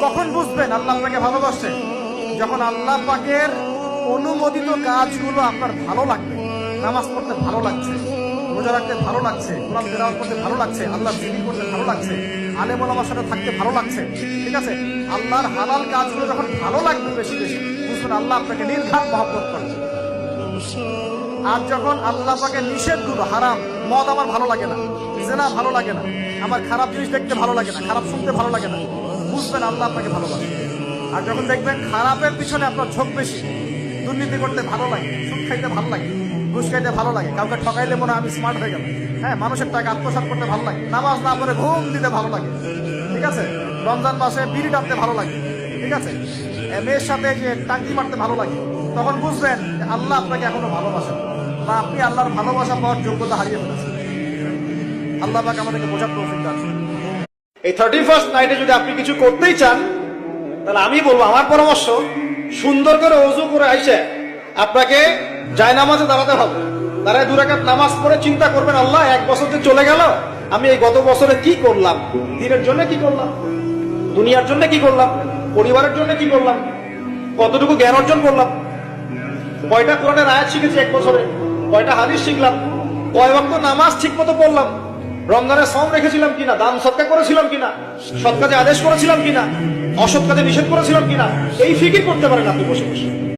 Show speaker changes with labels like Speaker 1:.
Speaker 1: কখন বুঝবেন আল্লাহ আপনাকে ভালোবাসে? যখন আল্লাহ পাকের অনুমোদিত কাজগুলো আপনার ভালো লাগবে। নামাজ পড়তে ভালো লাগছে, রোজা রাখতে ভালো লাগছে, কোরআন তেলাওয়াত করতে ভালো লাগছে, আল্লাহর জিকির করতে ভালো লাগছে, আলেম ওলামার সাথে থাকতে ভালো লাগছে। ঠিক আছে, আল্লাহর হালাল কাজগুলো যখন ভালো লাগবে বেশি বেশি, বুঝবেন আল্লাহ আপনাকে নির্ঘাত মহব্বত করেন। আর যখন আল্লাহ পাকের নিষেধগুলো, হারাম, মদ আমার ভালো লাগে না, জেনা ভালো লাগে না, আমার খারাপ জিনিস দেখতে ভালো লাগে না, খারাপ শুনতে ভালো লাগে না, বুঝবেন আল্লাহ আপনাকে ভালোবাসে। আর যখন দেখবেন খারাপের পিছনে আপনার ঝোঁক বেশি, দুর্নীতি করতে ভালো লাগে, সুদ খাইতে ভালো লাগে, ঘুষ খাইতে ভালো লাগে, কাউকে ঠকাইলে মনে হয় আমি স্মার্ট হয়ে গেলাম, হ্যাঁ, মানুষের টাকা আত্মসাৎ করতে ভালো লাগে, নামাজ না পড়ে ঘুম দিতে ভালো লাগে, ঠিক আছে, রমজান মাসে বিড়ি টানতে ভালো লাগে, ঠিক আছে, মেয়ের সাথে যে টাঙ্কি মারতে ভালো লাগে, তখন বুঝবেন আল্লাহ আপনাকে এখনো ভালোবাসেন বা আপনি আল্লাহর ভালোবাসা পাওয়ার যোগ্যতা হারিয়ে ফেলেছেন। আল্লাহ পাক আমাদেরকে বোঝার তৌফিক দান করুন। এই 31st নাইটে যদি আপনি কিছু করতেই চান, তাহলে আমি বলবো, আমার পরামর্শ, সুন্দর করে ওযু করে আইসে আপনাকে জায়নামাজে দাঁড়াতে হবে। দাঁড়ায় 2 রাকাত নামাজ পড়ে চিন্তা করবেন, আল্লাহ 1 বছর যে চলে গেল, আমি এই গত বছরে কি করলাম, দিনের জন্য কি করলাম, দুনিয়ার জন্য কি করলাম, পরিবারের জন্য কি করলাম, কতটুকু জ্ঞান অর্জন করলাম, কয়টা কোরআনের আয়াত শিখেছি 1 বছরে, কয়টা হাদিস শিখলাম, কয় ওয়াক্ত নামাজ ঠিক মতো পড়লাম, রমজানের সওম রেখেছিলাম কিনা, দান সদকা করেছিলাম কিনা, সৎ কাজে আদেশ করেছিলাম কিনা, অসৎ কাজে নিষেধ করেছিলাম কিনা, এই ফিকির করতে পারেন আপনি বসে বসে।